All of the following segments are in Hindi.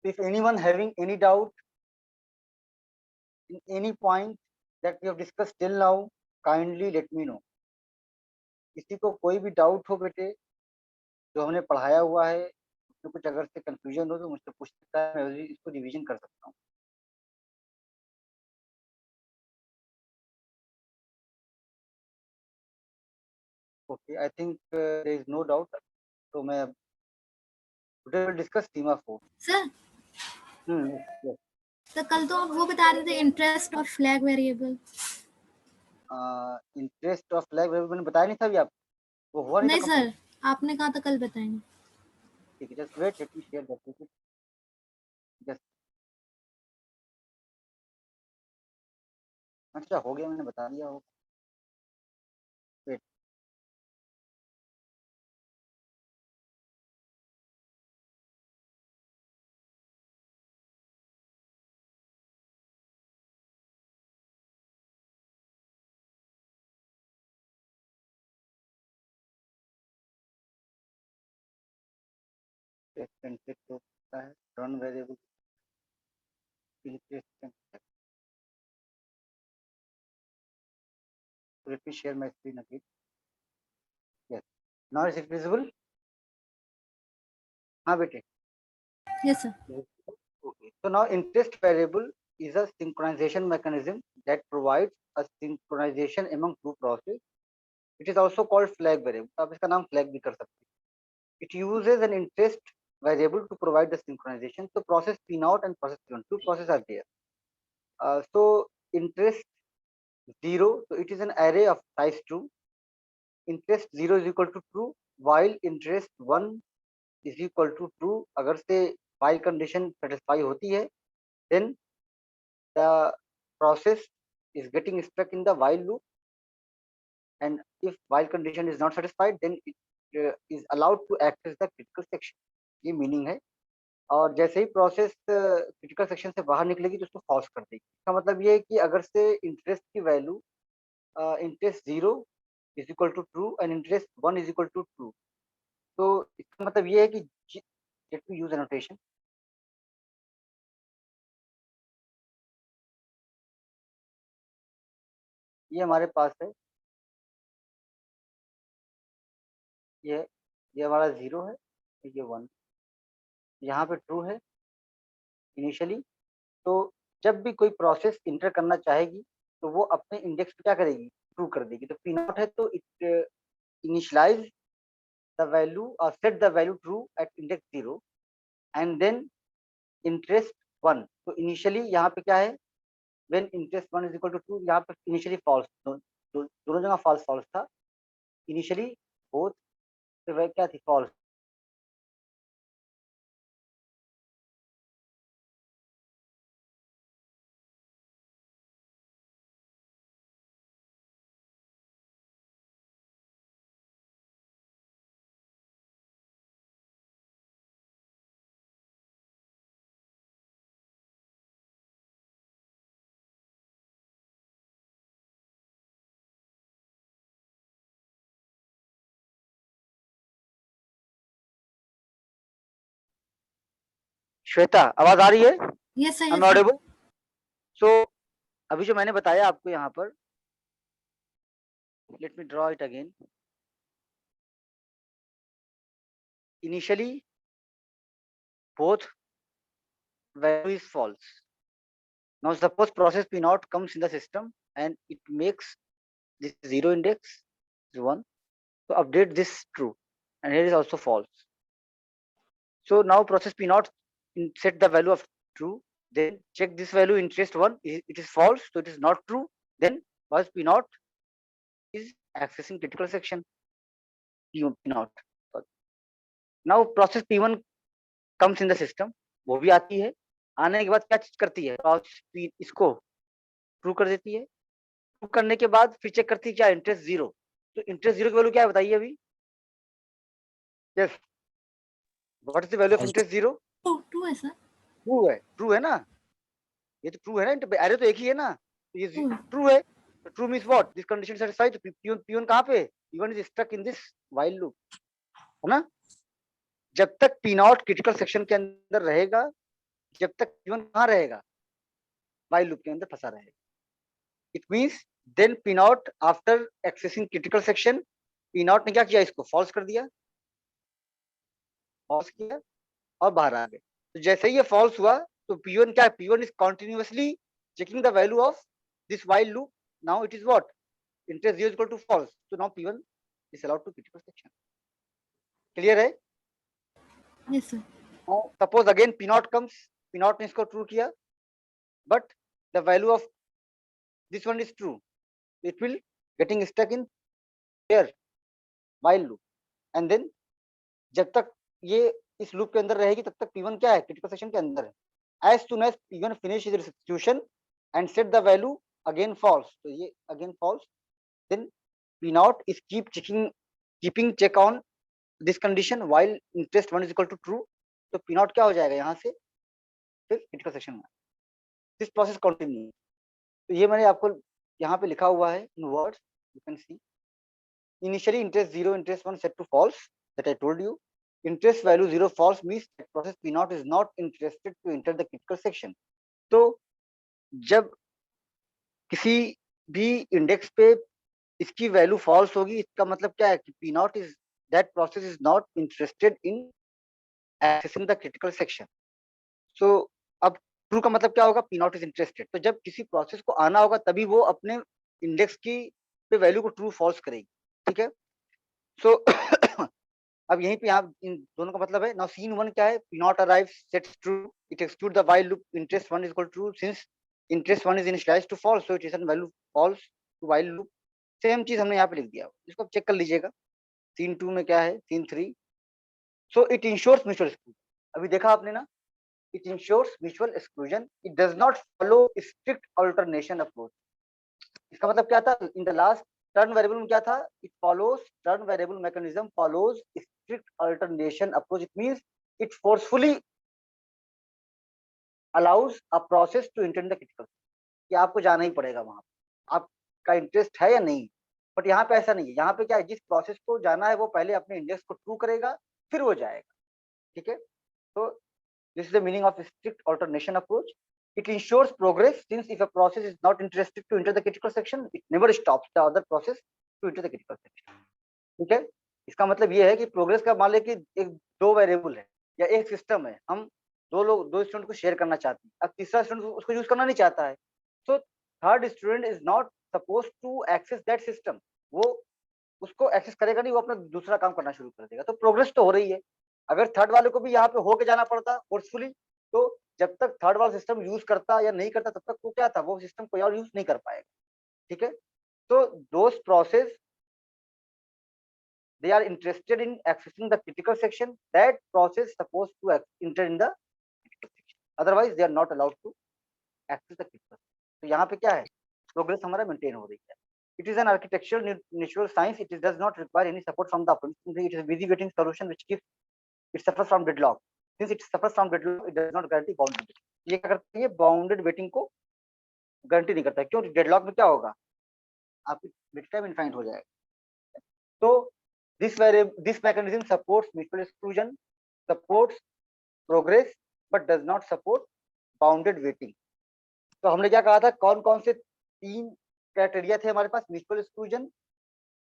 if anyone having any doubt in any point that we have discussed till now, kindly let me know. किसी को कोई भी डाउट हो बेटे जो हमने पढ़ाया हुआ है, उसमें कुछ अगर से कंफ्यूजन हो तो मुझसे पूछ सकता है, मैं इसको रिवीजन कर सकता हूँ। Okay, I think there is no doubt. तो मैं today will discuss schema 4। Sir yes. तो कल तो आप वो बता रहे थे इंटरेस्ट और flag variable. Interest of flag variable मैंने बताया नहीं था अभी आपको, वो हुआ नहीं था सर, आपने कहा था कल बताएंगे। ठीक है, just wait, let me share that with you. Just अच्छा हो गया, मैंने बता दिया हो। वेट, इंटरेस्ट होता है run variable interest. Late me share my screen again. Yes, now is it visible? हाँ बेटे। Yes sir. Okay, so now interest variable is a synchronization mechanism that provides a synchronization among two processes. It is also called flag variable. आप इसका नाम flag भी कर सकते हैं। It uses an interest variable to provide the synchronization. So process P0 and process P1, two processes are there. So interest 0, so it is an array of size 2. Interest 0 is equal to true, while interest 1 is equal to true. अगर से while condition satisfy होती है, then the process is getting stuck in the while loop, and if while condition is not satisfied, then it is allowed to access the critical section. ये मीनिंग है। और जैसे ही प्रोसेस क्रिटिकल सेक्शन से बाहर निकलेगी तो उसको फॉल्स कर देगी। इसका मतलब ये है कि अगर से इंटरेस्ट की value interest 0 is equal to true and interest 1 is equal to true, तो इसका मतलब ये है कि लेट मी यूज एनोटेशन। ये हमारे पास है, ये हमारा 0 है, ये 1, यहाँ पे ट्रू है इनिशियली। तो जब भी कोई प्रोसेस इंटर करना चाहेगी तो वो अपने इंडेक्स को क्या करेगी, ट्रू कर देगी। तो पी नॉट है तो इट इनिशियलाइज द वैल्यू और set the value true at index 0 and then interest 1। तो इनिशियली यहाँ पे क्या है, when interest 1 is equal to true, यहाँ पे इनिशियली फॉल्स, दोनों जगह फॉल्स फॉल्स था इनिशियली, बोथ क्या थी, फॉल्स। श्वेता आवाज आ रही है? Yes sir. I'm audible? So अभी जो मैंने बताया आपको यहाँ पर, let me draw it again. Initially both value is false. Now suppose process P0 comes in the system and it makes this 0 index is 1. So update this true, and here is also false. So now process P0 set the value of true, then check this value interest 1, it is false, so it is not true. Then process P0 is accessing critical section P0. Now process P1 comes in the system, वो भी आती है। आने के बाद क्या चीज करती है, process इसको ट्रू कर देती है। ट्रू करने के बाद फिर चेक करती है क्या, इंटरेस्ट 0। तो इंटरेस्ट 0 की वैल्यू क्या है बताइए अभी? Yes, what is the value of interest 0? True है सर। ट्रू है ना, ये तो ट्रू है ना, अरे तो एक ही है ना, तो ये ट्रू है। तो true means what, this condition satisfied. तो P1 कहाँ पे, P1 is stuck in this while loop, है ना। जब तक P0 क्रिटिकल सेक्शन के अंदर रहेगा जब तक P1 कहाँ रहेगा, while लूप के अंदर फंसा रहेगा. It means then P naught after accessing critical section, P naught ने क्या किया, इसको false कर दिया, false किया और बाहर आ गए. तो जैसे ही ये false हुआ तो P1 क्या है, P1 is continuously checking the value of this while loop. Now it is what, interest 0 is equal to false. So now P1 is allowed to critical section. Clear है? Yes, sir. Now suppose again P naught comes, P naught ने इसको true किया, but the value of this one is true. It will getting stuck in here while loop, and then जब तक ये इस लूप के अंदर रहेगी तब तक P1 क्या है, क्रिटिकल सेक्शन के अंदर है. As soon as P1 finish his execution and set the value again false, तो ये again false, then P naught is keeping check on this condition while interest 1 is equal to true. तो P naught क्या हो जाएगा यहाँ से फिर क्रिटिकल सेक्शन में. This process continue. तो ये मैंने आपको यहाँ पे लिखा हुआ है in words, you can see. Initially interest 0, interest 1 set to false, that I told you. Interest value 0 false means that process P naught is not interested to enter the critical section. तो जब किसी भी इंडेक्स पे इसकी वैल्यू फॉल्स होगी, इसका मतलब क्या है कि P naught is, that process is not interested in accessing the critical section. So अब ट्रू का मतलब क्या होगा, P naught is interested. तो जब किसी प्रोसेस को आना होगा तभी वो अपने इंडेक्स की पे वैल्यू को ट्रू फॉल्स करेगी. ठीक है. सो अब यहीं पे यहाँ इन दोनों का मतलब है. नाउ सीन 1 क्या है, P naught arrives, sets true, it executes the while loop, interest 1 is equal to true. Since interest 1 is initialized to false, so it return value false to while loop. Same चीज हमने यहाँ पे लिख दिया, इसको आप चेक कर लीजिएगा. सीन 2 में क्या है, scene 3. So it ensures mutual exclusion. अभी देखा आपने ना, it ensures mutual exclusion. It does not follow strict alternation approach. इसका मतलब क्या था, in the last turn variable में क्या था, it follows turn variable mechanism follows strict alternation approach. It means it forcefully allows a process to enter the critical, कि आपको जाना ही पड़ेगा वहां, आपका इंटरेस्ट है या नहीं. बट यहाँ पे ऐसा नहीं है. यहाँ पे क्या है, जिस प्रोसेस को जाना है वो पहले अपने इंडेक्स को ट्रू करेगा फिर वो जाएगा. ठीक है. तो this is the meaning of strict alternation approach. It ensures progress, since if a process is not interested to enter the critical section, it never stops the other process to enter the critical section. ठीक है. इसका मतलब ये है कि प्रोग्रेस का मान ले कि एक दो वेरिएबल है या एक सिस्टम है, हम दो स्टूडेंट को शेयर करना चाहते हैं. अब तीसरा स्टूडेंट उसको यूज करना नहीं चाहता है, तो third student is not suppose to access that system. वो उसको एक्सेस करेगा नहीं, वो अपना दूसरा काम करना शुरू कर देगा. तो प्रोग्रेस तो हो रही है. अगर थर्ड वाले को भी यहाँ पे होके जाना पड़ता फोर्सफुली, तो जब तक थर्ड वाला सिस्टम यूज करता या नहीं करता तब तक वो क्या था, वो सिस्टम कोई और यूज नहीं कर पाएगा. ठीक है. तो दोस process they are interested in accessing the critical section, that process supposed to enter in the critical section, otherwise they are not allowed to access the critical section. तो यहाँ पे क्या है, प्रोग्रेस हमारा मेंटेन हो रही है. It is an architectural natural science. It does not require any support from the opponent. It is a busy waiting solution which gives, it suffers from deadlock. Since it suffers from deadlock, it does not guarantee bounded waiting. ये क्या करता है, ये बाउंडेड वेटिंग को गारंटी नहीं करता है. क्यों, डेडलॉक में क्या होगा, आपकी वेट टाइम इनफाइनाइट हो जाएगा. तो this mechanism supports mutual exclusion, supports progress, but does not support bounded waiting. तो हमने क्या कहा था, कौन कौन से 3 क्राइटेरिया थे हमारे पास, mutual exclusion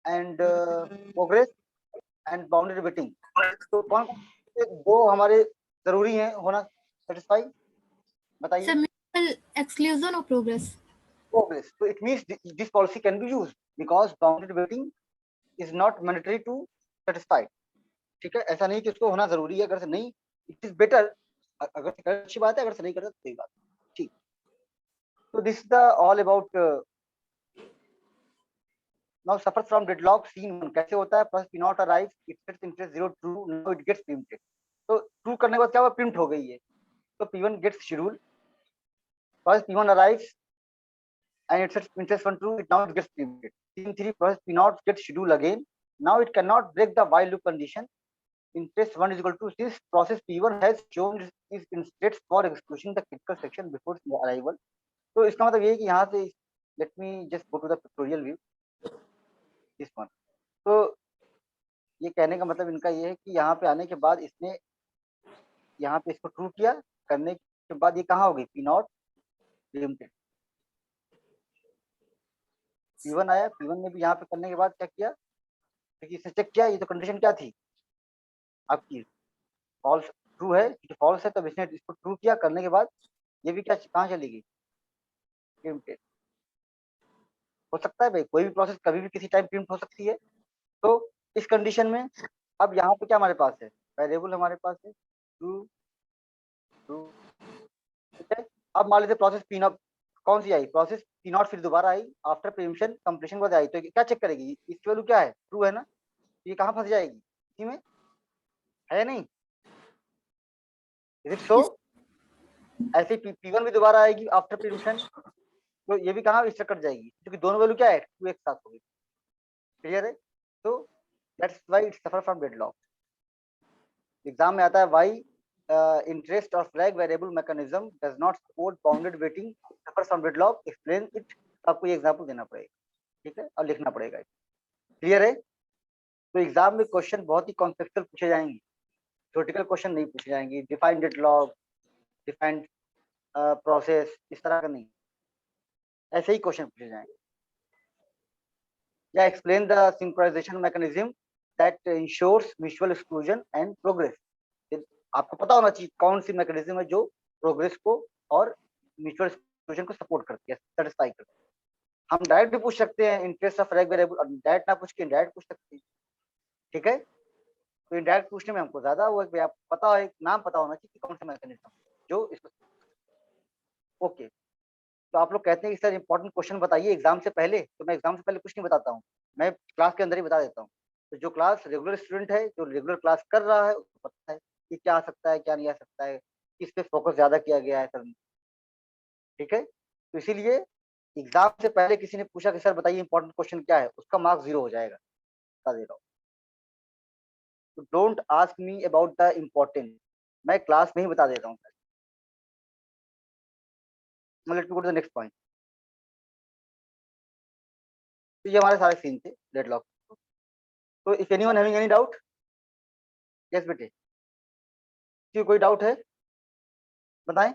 and progress and bounded waiting. तो कौन से 2 हमारे जरूरी हैं होना सेटिस्फाई, बताइए. Sir, mutual exclusion or progress? Progress. So it means this policy can be used because bounded waiting is not mandatory to satisfy. ठीक है. ऐसा नहीं कि उसको होना जरूरी है, अगर से नहीं, इट इज बेटर. अगर अच्छी बात है, अगर से नहीं करता तो सही बात. ठीक. तो this is the all about now suffer from deadlock. Scene 1 कैसे होता है, first P naught arrives, it sets interest 0 true, now it gets preempted. तो ट्रू करने के बाद क्या हुआ, प्रिम्प्ट हो गई है. तो P1 gets scheduled. First P1 arrives and it sets interest 1 true, it now it gets preempted. Scene 3, process P naught gets scheduled again. Now it cannot break the while loop condition. Interest 1 is equal to, this process P1 has shown is in states for executing the critical section before arrival. तो इसका मतलब ये है कि यहाँ से, let me just go to the pictorial view, this one. तो ये कहने का मतलब इनका ये है कि यहाँ पे आने के बाद इसने यहाँ पे इसको ट्रू किया, करने के बाद ये कहाँ होगी, पी नॉट लिमिटेड। P1 आया, P1 ने भी यहाँ पे करने के बाद क्या किया, क्योंकि इसने चेक किया ये तो कंडीशन क्या थी आपकी, फॉल्स ट्रू है, क्योंकि फॉल्स है तो इसने इसको ट्रू किया, करने के बाद ये भी क्या कहाँ चली गई, लिमिटेड। हो सकता है भाई कोई भी प्रोसेस कभी भी किसी टाइम प्रिंट हो सकती है। तो इस कंडीशन में अब यहाँ पे क्या हमारे पास है, वेरिएबल हमारे पास है ट्रू ट्रू, ठीक है। अब मान लीजिए प्रोसेस पी नॉट, कौन सी आई प्रोसेस पी नॉट, फिर दोबारा आई आफ्टर प्रीमिशन कंप्लीशन के बाद आई, तो क्या चेक करेगी, इसकी वैल्यू क्या है, ट्रू है ना, ये कहाँ फंस जाएगी, इसी में है नहीं, इज इट सो। Yes. ऐसे P1 भी दोबारा आएगी आफ्टर प्रीमिशन, तो ये भी कहाँ इस कट जाएगी, क्योंकि दोनों वैल्यू क्या है, टू एक साथ होगी। क्लियर है। तो that's why it suffer from deadlock. Exam में आता है व्हाई इंटरेस्ट और flag variable mechanism does not support bounded waiting suffer from deadlock, explain it. आपको ये एग्जांपल देना पड़ेगा, ठीक है, और लिखना पड़ेगा। क्लियर है। तो एग्जाम में क्वेश्चन बहुत ही कॉन्सेप्चुअल पूछे जाएंगे, थ्योरेटिकल क्वेश्चन नहीं पूछे जाएंगे, डिफाइंड डेडलॉक, डिफाइंड प्रोसेस, इस तरह का नहीं, ऐसे ही क्वेश्चन पूछे जाएंगे। या explain the synchronization mechanism that ensures mutual exclusion and progress. आपको पता होना चाहिए कौन सी मैकेनिज्म है जो प्रोग्रेस को और म्यूचुअल एक्सक्लूजन को सपोर्ट करती है, सेटिस्फाई करती है। हम डायरेक्ट भी पूछ सकते हैं इंटरेस्ट ऑफ फ्लैग वेरिएबल, और डायरेक्ट ना पूछ के डायरेक्ट पूछ सकते हैं, ठीक है। तो डायरेक्ट पूछने में हमको ज्यादा वो है, आपको पता है, नाम पता होना चाहिए कि कौन सा मैकेनिज्म जो इसको। ओके, तो आप लोग कहते हैं कि सर इंपॉर्टेंट क्वेश्चन बताइए एग्जाम से पहले, तो मैं एग्जाम से पहले कुछ नहीं बताता हूँ, मैं क्लास के अंदर ही बता देता हूँ। तो जो क्लास रेगुलर स्टूडेंट है, जो रेगुलर क्लास कर रहा है, उसको पता है कि क्या आ सकता है क्या नहीं आ सकता है, किस पे फोकस ज्यादा किया गया है सर, ठीक है। तो इसीलिए एग्जाम से पहले किसी ने पूछा कि सर बताइए इंपॉर्टेंट क्वेश्चन क्या है, उसका मार्क्स 0 हो जाएगा, बता दे रहा हूँ। तो don't ask me about the important, मैं क्लास में ही बता देता हूँ। Let me go to the next point. तो ये हमारे सारे सीन थे डेडलॉक। तो if anyone having any doubt, yes बेटे, कोई डाउट है बताएं,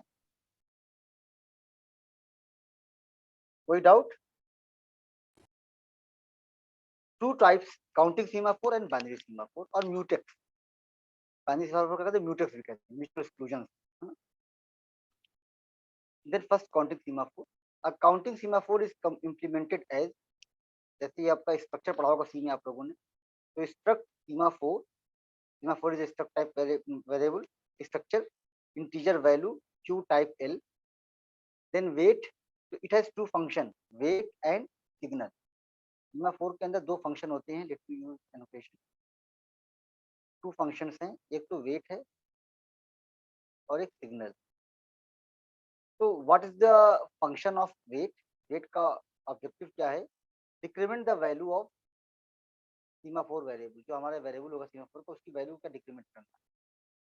कोई doubt. Two types, counting semaphore and binary semaphore और म्यूटेक्स। बाइनरी सीमाफोर का कहते हैं, म्यूटेक्स भी कहते हैं, mutual exclusion. Then first counting semaphore. A counting semaphore is implemented as, जैसे आपका स्ट्रक्चर पढ़ा होगा सी में आप लोगों ने, तो struct semaphore, semaphore is struct type variable structure, integer value q type l, then wait, तो it has two function, wait and signal. Semaphore के अंदर दो फंक्शन होते हैं, let me use annotation. Two functions हैं, एक तो वेट है और एक सिग्नल। तो what is the function of wait, wait का ऑब्जेक्टिव क्या है, decrement the value of semaphore variable, जो हमारा वेरिएबल होगा सीमाफोर को, उसकी वैल्यू का डिक्रीमेंट करना,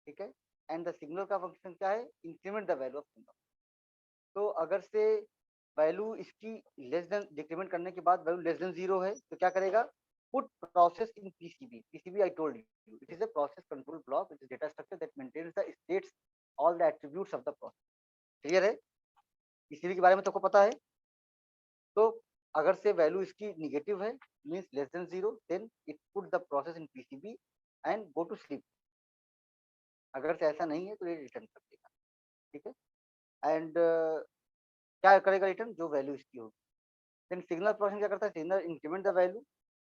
ठीक है। एंड द सिग्नल का फंक्शन क्या है, increment the value of signal. तो अगर से वैल्यू इसकी लेस देन, डिक्रीमेंट करने के बाद वैल्यू लेस देन 0 है, तो क्या करेगा, put process in PCB. PCB I told you it is a process control block, it is data structure that maintains the states all the attributes of the process. Clear है, पीसीबी के बारे में तो को पता है। तो अगर से वैल्यू इसकी निगेटिव है, means less than 0, then it put the process in PCB and go to sleep. अगर से ऐसा नहीं है तो ये रिटर्न कर देगा, ठीक है। एंड क्या करेगा रिटर्न, जो वैल्यू इसकी होगी। देन सिग्नल प्रोसेसिंग क्या करता है, signal increment the value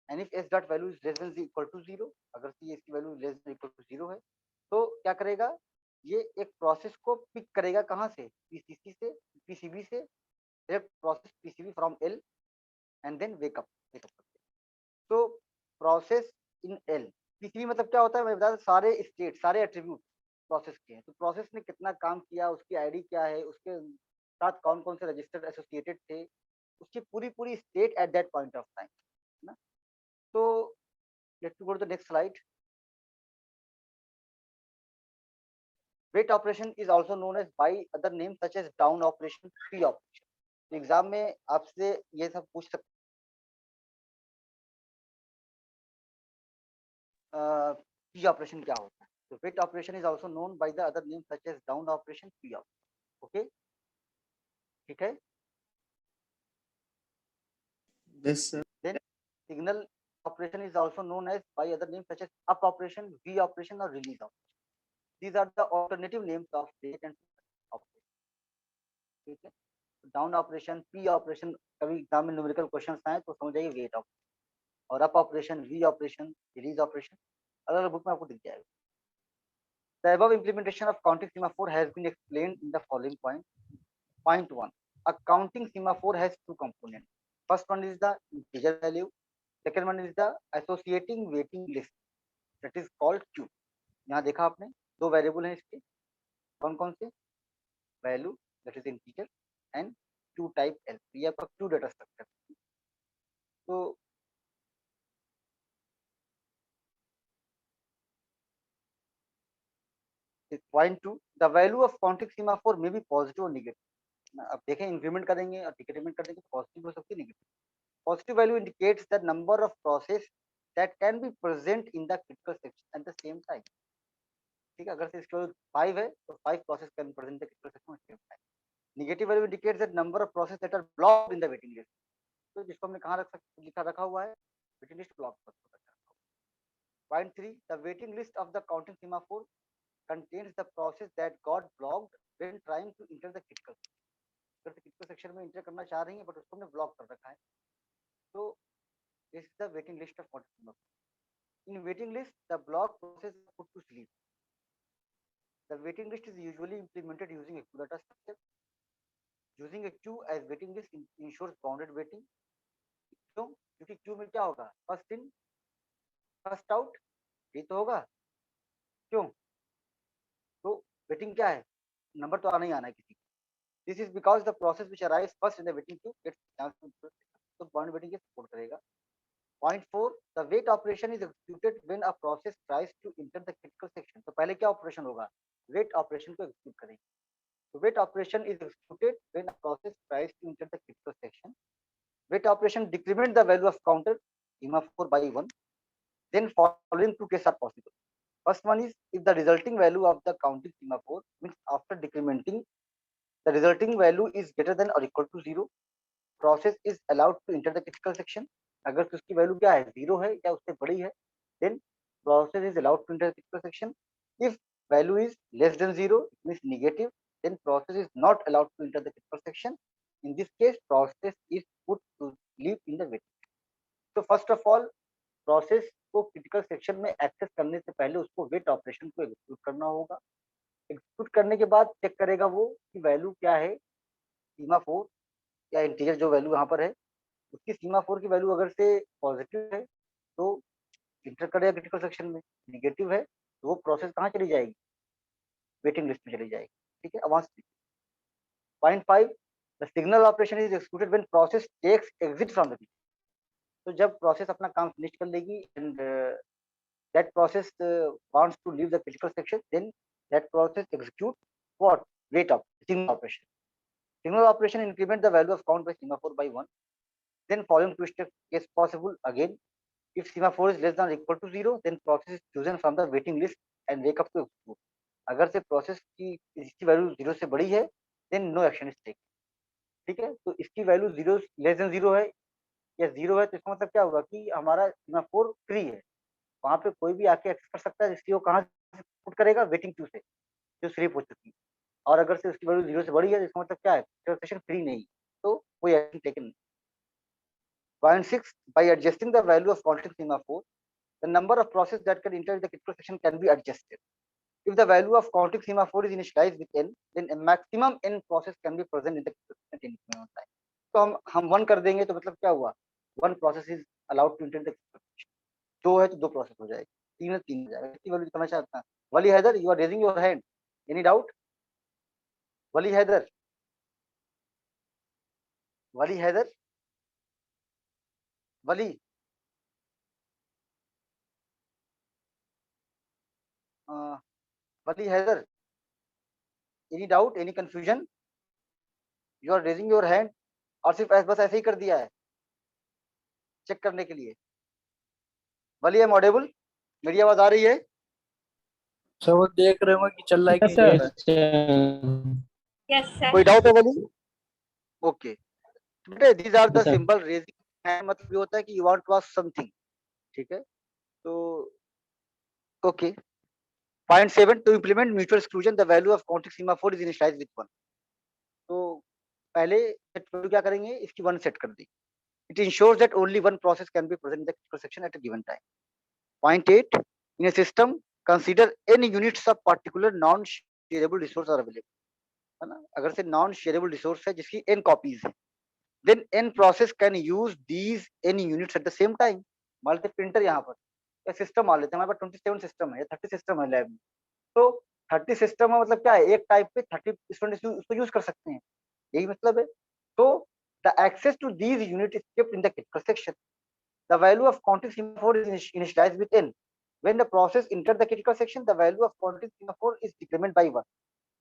and if S dot value is less than equal to 0, अगर सी इसकी value less than equal to 0 है, तो क्या करेगा, ये एक प्रोसेस को पिक करेगा कहाँ से, पीसीसी से, पीसीबी से, process PCB from L and then wake up, तो प्रोसेस इन एल। पीसीबी मतलब क्या होता है, मैं बता दूं, सारे स्टेट, सारे एट्रीब्यूट प्रोसेस के हैं। तो प्रोसेस ने कितना काम किया, उसकी आईडी क्या है, उसके साथ कौन कौन से रजिस्टर एसोसिएटेड थे, उसकी पूरी पूरी state at that point of time, है ना। तो let's go to the next slide. Wait operation is also known as by other name such as down operation, free operation. Exam में आपसे ये सब पूछ सकते, फ्री ऑपरेशन क्या होता है। तो wait operation is also known by the other name such as down operation, free operation. Okay, ठीक है। Yes, sir. Then signal operation is also known as by other names such as up operation, V operation or release operation. These are the alternative names of wait and operation. ठीक है, डाउन ऑपरेशन, पी ऑपरेशन, कभी एग्जाम में न्यूमेरिकल क्वेश्चंस आए तो समझ जाइए वेट ऑपरेशन, और up operation, V operation, release operation अलग अलग बुक में आपको दिख जाएगा। The above implementation of counting semaphore has been explained in the following point. Point 1. A counting semaphore has two components. First one is the integer value. Second one is the associating waiting list. That is called queue. यहाँ देखा आपने दो वेरिएबल हैं इसके, कौन कौन से? Value that is integer and Q type L, ये आपका क्यू डेटा स्ट्रक्चर। तो point 2, the value of counting semaphore में बी पॉजिटिव और नेगेटिव। अब देखें इंक्रीमेंट करेंगे और डिक्रीमेंट करेंगे तो पॉजिटिव हो सकती है, negative. Positive value indicates the number of process that can be present in the critical section at the same time. ठीक है, अगर से इसके 5 है तो 5 process can present the critical section at the same time. Negative value indicates the number of process that are blocked in the waiting list. तो जिसको हमने कहाँ लिखा रखा हुआ है, वेटिंग लिस्ट ब्लॉक पर। Point 3, the waiting list of the counting semaphore contains the process that got blocked when trying to enter the critical section. अगर critical section में enter करना चाह रही है बट उसको हमने ब्लॉक कर रखा है, तो this is the waiting list of counting semaphore. In waiting list, the block process is put to sleep. The waiting list is usually implemented using a queue data structure. Using a queue as waiting list ensures bounded waiting. क्यों? क्योंकि queue में क्या होगा, फर्स्ट इन फर्स्ट आउट, ये तो होगा। क्यों? तो वेटिंग क्या है, नंबर तो आना ही आना है किसी। This is because the process which arrives first in the waiting queue gets chance to, तो बाउंड वेटिंग के सपोर्ट करेगा। Point 4, the wait operation is executed when a process tries to enter the critical section. तो पहले क्या ऑपरेशन होगा, वेट ऑपरेशन को एग्जीक्यूट करेंगे। तो wait operation is executed when a process tries to enter the critical section. Wait operation decrement the value of counter semaphore by 1, then following two case are possible. First one is if the resulting value of the counting semaphore means after decrementing the resulting value is greater than or equal to 0, process is allowed to enter the critical section. अगर तो उसकी वैल्यू क्या है, 0 है या उससे बड़ी है, then process is allowed to enter the critical section. If value is less than 0, it means negative, then process is not allowed to enter the critical section. In this case, process is put to sleep in the waiting. So first of all, process को क्रिटिकल सेक्शन में एक्सेस करने से पहले उसको वेट ऑपरेशन को एग्जीक्यूट करना होगा। एग्जीक्यूट करने के बाद चेक करेगा वो कि वैल्यू क्या है, सीमाफोर या इंटीजर जो वैल्यू यहाँ पर है उसकी सीमाफोर की वैल्यू अगर से पॉजिटिव है तो इंटर करेगा क्रिटिकल सेक्शन में, नेगेटिव है तो वो प्रोसेस कहाँ चली जाएगी, वेटिंग लिस्ट में चली जाएगी। ठीक है, अवांस। Point 5, the signal operation is executed when process takes exit from the, तो जब प्रोसेस अपना काम फिनिश कर लेगी and that process wants to leave the critical section, then that process execute what, wait up signal operation. Signal operation increment the value of count by semaphore by 1, then following two steps case possible again. If semaphore is less than or equal to 0, then process is chosen from the waiting list and wake up to execute. अगर से प्रोसेस की इसकी वैल्यू 0 से बड़ी है then no action is taken। ठीक है, तो इसकी वैल्यू 0 लेस देन 0 है या 0 है तो इसका मतलब क्या होगा कि हमारा सीमाफोर फ्री है, वहां पे कोई भी आके एक्सेस कर सकता है, जिसकी वो कहाँ से पुट करेगा, वेटिंग क्यू से जो स्लीप हो चुकी है। और अगर से उसकी वैल्यू 0 से बड़ी है तो इसका मतलब क्या है, सेशन फ्री नहीं, तो कोई एक्शन टेकन नहीं। Point 6, by adjusting the value of counting semaphore the number of process that can enter the critical section can be adjusted. If the value of counting semaphore is initialized with n, then a maximum n process can be present in the critical section at any time. तो हम 1 कर देंगे तो मतलब क्या हुआ, 1 process is allowed to enter the critical section. 2 है तो 2 प्रोसेस हो जाएगी, 3 है 3 हो जाएगा। इसकी वैल्यू करना चाहता है। Wali Haider, you are raising your hand, any doubt? Wali Haider, Wali Haider, Wali Wali Haider, any doubt, any confusion? You are raising your hand और सिर्फ बस ऐसे ही कर दिया है चेक करने के लिए। वली एम ऑडिबल, मेरी आवाज आ रही है? सर वो देख रहे हो कि चल रहा है कि नहीं चल रहा है। Yes, sir. कोई डाउट है वाली? ओके बेटे, these are the Yes, sir. Symbol raising hand, मतलब ये होता है कि you want to ask something, ठीक है? तो okay, point 7, to implement mutual exclusion the value of counting semaphore is initialized with 1। तो पहले क्या करेंगे, इसकी 1 सेट कर दी। It ensures that only one process can be present in the critical section at a given time. Point 8, in a system consider n units of particular non shareable resource are available, है ना? अगर से नॉन शेयरेबल रिसोर्स है जिसकी n कॉपीज है, then n process can use these n units at the same time। मान लेते प्रिंटर यहाँ पर या सिस्टम मान लेते हैं, हमारे पास 27 सिस्टम है या 30 सिस्टम है लैब में, तो 30 सिस्टम है मतलब क्या है, एक टाइप पे 30 स्टूडेंट उसको यूज कर सकते हैं, यही मतलब है। तो the access to these unit is kept in the critical section. The value of counting semaphore is initialized with n। When the process enter the critical section the value of counting semaphore is decrement by 1।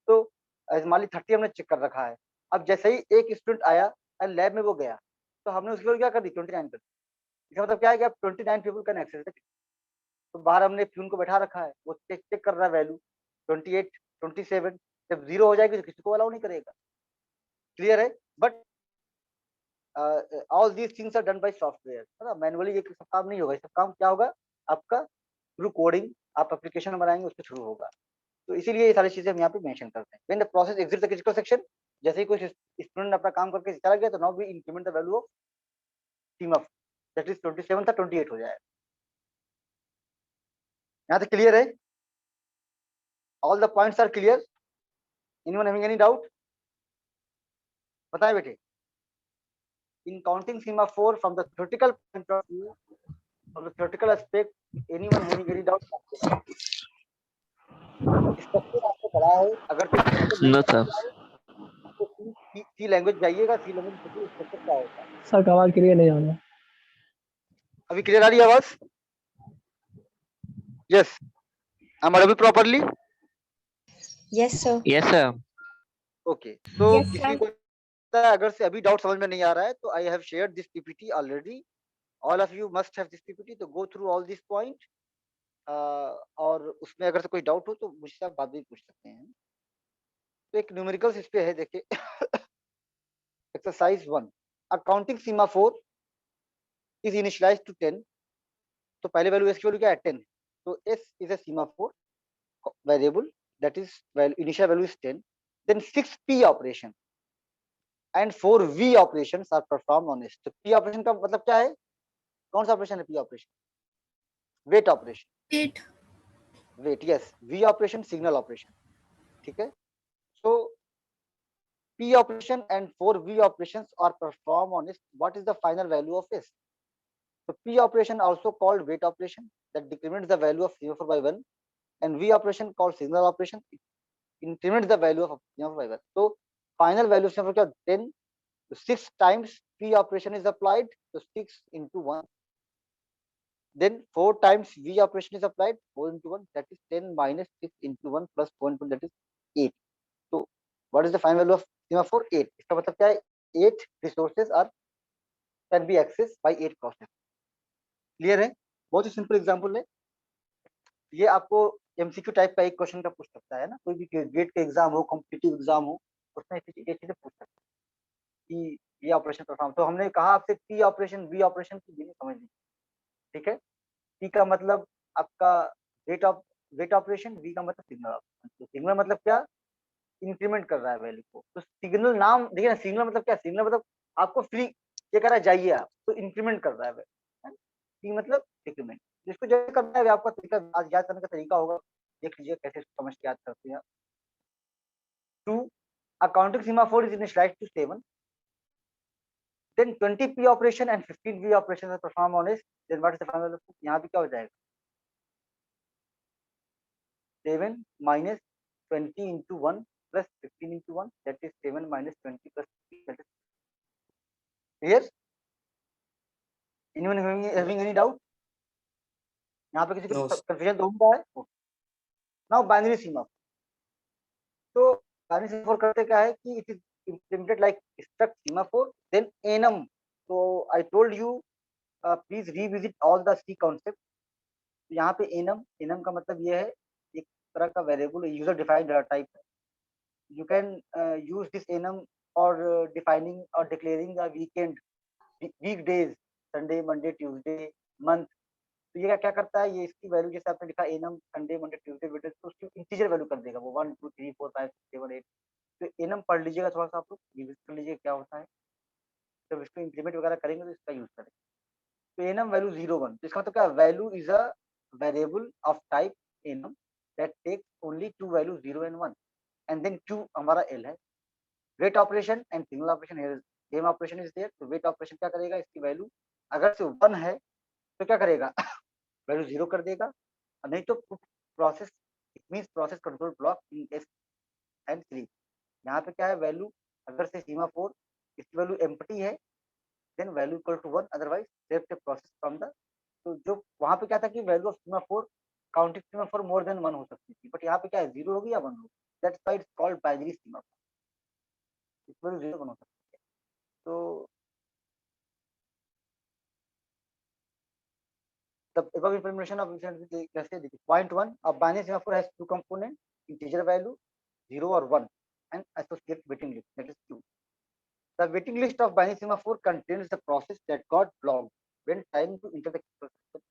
तो मान ली 30 हमने चेक कर रखा है, अब जैसे ही एक स्टूडेंट आया और लैब में वो गया, तो हमने उसके ऊपर क्या कर दी, 29 कर दी। इसका मतलब क्या है कि अब 29 पीपल कैन एक्सेस द। तो बाहर हमने फ्यून को बैठा रखा है, वो चेक चेक कर रहा है वैल्यू 28 27, जब 0 हो जाएगी तो किसी को अलाउ नहीं करेगा। क्लियर है? But all these things are done by software, है ना? मैनुअली ये सब काम नहीं होगा, ये सब काम क्या होगा आपका थ्रू कोडिंग, आप एप्लीकेशन बनाएंगे उसके थ्रू होगा। तो इसीलिए ये सारी चीजें हम यहाँ पे मेंशन करते हैं। When the process exit the critical section, जैसे ही कोई स्टूडेंट अपना काम करके चला गया, तो now we increment the value of semaphore, that is 27 था 28 हो जाएगा। यहाँ तक क्लियर है? All the points are clear? Anyone having any doubt? बताएं बेटे। In counting semaphore from the theoretical point of view, from the theoretical aspect, anyone having any doubt? Structure आपको पढ़ा है, अगर तो स्ट्रक्चर नहीं No, पढ़ा sir. तो सी लैंग्वेज जाइएगा, सी लैंग्वेज देखिए स्ट्रक्चर क्या होता है। सर आवाज क्लियर नहीं आ रहा। अभी क्लियर आ रही है आवाज? Yes, I am audible properly? Yes, sir. Yes, sir. Okay, तो Yes, किसी sir. को अगर से अभी डाउट समझ में नहीं आ रहा है, तो I have shared this PPT already, all of you must have this PPT, तो go through all this point. और उसमें अगर से कोई डाउट हो तो मुझसे आप बाद में पूछ सकते हैं। तो एक न्यूमेरिकल्स इस पे है, देखिए exercise 1, a counting semaphore is initialized to 10। तो पहले वैल्यू एस की वैल्यू क्या है, 10। तो S is a semaphore variable that is initial value is 10, then 6 p operation and 4 v operations are perform on it. तो p ऑपरेशन का मतलब क्या है, कौन सा ऑपरेशन है p operation? Wait operation, Wait. Wait, yes. v operation signal operation, ठीक है? सो p operation and 4 v operations are performed on it. What is the final value of s? So p operation also called wait operation that decrements the value of semaphore by 1, and v operation called signal operation increments the value of semaphore by 1. So final value of semaphore क्या 10, so 6 times p operation is applied, so 6 into 1. Then 4 times v operation is applied, 4 into 1, that is 10 minus 6 into 1 plus 4 into 1, that is 8. So what is the final value of semaphore? 8. इसका मतलब क्या है, 8 resources are can be accessed by 8 process। Clear है? बहुत ही सिंपल एग्जांपल है ये, आपको एमसीक्यू टाइप का एक क्वेश्चन का पूछ सकता है ना, कोई भी गेट का एग्जाम हो, कॉम्पिटिटिव एग्जाम हो, उसमें ये चीजें पूछ सकता है कि ये ऑपरेशन परफॉर्म। तो हमने कहा आपसे पी ऑपरेशन वी ऑपरेशन की मीनिंग समझ ली, ठीक है? पी का मतलब आपका वेट ऑपरेशन, वी का मतलब सिग्नल ऑपरेशन। तो सिग्नल मतलब क्या, इंक्रीमेंट कर रहा है वैल्यू को। तो सिग्नल नाम देखिए ना, सिग्नल मतलब क्या, सिग्नल मतलब आपको फ्री ये कह रहा है जाइए आप, तो इंक्रीमेंट कर रहा है वैल्यू, सी मतलब इंक्रीमेंट। जिसको जैसे करना है आपका तरीका, आज याद करने का तरीका होगा, देख लीजिए कैसे समझ के याद करते हैं। 2, a counting semaphore is initialized to 7, then 20 p operation and 15 v operation are performed on it, then what is the final value? यहाँ पे क्या हो जाएगा, 7 minus 20 into 1 plus 15 into 1, that is 7 minus 20 plus 15, that is clear? Anyone having any doubt? यहाँ पे किसी को कंफ्यूजन तो होता है? Now binary semaphore. तो बाइनरी सीमाफोर करते क्या है कि it is implemented like struct semaphore then enum। so I told you please revisit all the C concept। यहाँ पे enum का मतलब ये है एक तरह का variable user defined data type है, you can use this enum for defining or declaring a weekdays, Sunday, Monday, Tuesday, month. तो ये क्या करता है, ये इसकी वैल्यू जैसे आपने लिखा enum Sunday, Monday, Tuesday, Wednesday, तो उसकी इंटीजर वैल्यू कर देगा वो 1 2 3 4 5 6 7 8। तो enum पढ़ लीजिएगा थोड़ा सा, आप लोग रिविज कर लीजिए क्या होता है, जब इसको इंप्लीमेंट वगैरह करेंगे तो इसका यूज करेंगे। तो enum वैल्यू 0 1, तो इसका मतलब क्या, value is a variable of type enum that takes only two values 0 and 1, and then q हमारा l है। Wait operation and single operation, here same operation is there. तो वेट ऑपरेशन क्या करेगा, इसकी वैल्यू अगर से 1 है तो क्या करेगा वैल्यू 0 कर देगा, और नहीं तो process, it means process control block in S and sleep. यहाँ पे क्या है, वैल्यू अगर से सीमाफोर इसकी वैल्यू एम्प्टी है then value equal to 1, otherwise save the process from the. तो जो वहां पे क्या था कि value of semaphore, counting semaphore more than 1 हो सकती थी, बट यहाँ पे क्या है, 0 होगी या 1 होगी, that's why it's called binary semaphore, इस वैल्यू 0 1 हो सकती है। तो the above information of let's say point 1, a binary semaphore has two components, integer value 0 or 1 and associated waiting list, that is q. The waiting list of binary semaphore contains the process that got blocked when trying to enter the system.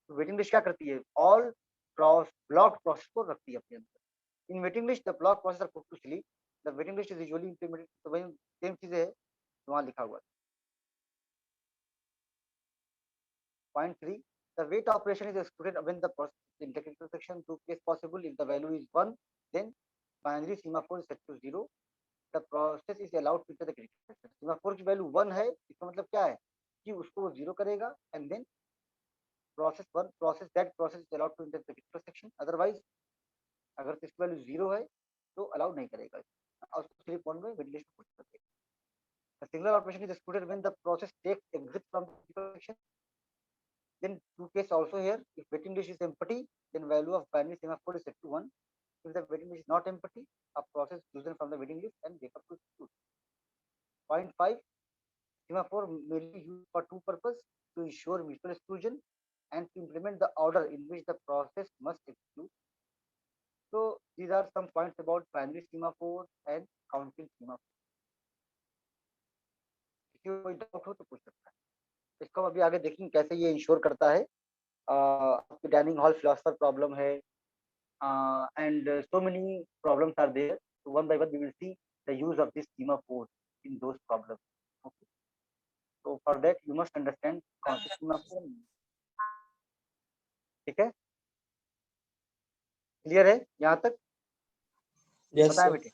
तो waiting list क्या करती है, all blocked process को रखती है अपने अंदर। In waiting list the blocked process are put to sleep, the waiting list is usually implemented, तो वही सेम चीज है वहाँ लिखा हुआ है। Point 3, the wait operation is executed when the process in technical section two case possible. If the value is 1, then binary semaphore is set to 0. The process is allowed to enter the critical section. Semaphore की value 1 है, इसका मतलब क्या है कि उसको वो 0 करेगा, and then that process is allowed to enter the critical section. Otherwise अगर इसकी value 0 है तो अलाउड नहीं करेगा, और उसको 3 पॉइंट में वेट लिस्ट पुट कर देगा। The singular operation is executed when the process takes exit from the critical section. Then two case also here, if waiting list is empty, then value of binary semaphore is set to 1. If the waiting list is not empty, a process is chosen from the waiting list and wake up to execute. Point 5, semaphore may be used for two purposes: to ensure mutual exclusion and to implement the order in which the process must execute. So these are some points about binary semaphore and counting semaphore. किसी को कोई डाउट हो तो पूछ सकता है। इसको अभी आगे देखेंगे कैसे ये इंश्योर करता है। आपकी डाइनिंग हॉल फिलोसफर प्रॉब्लम है, and so many problems are there. So one by one we will see the use of this semaphore in those problems. Okay. So for that you must understand concept semaphore. ठीक है, क्लियर है यहाँ तक? Yes, बताएं sir. बेटे।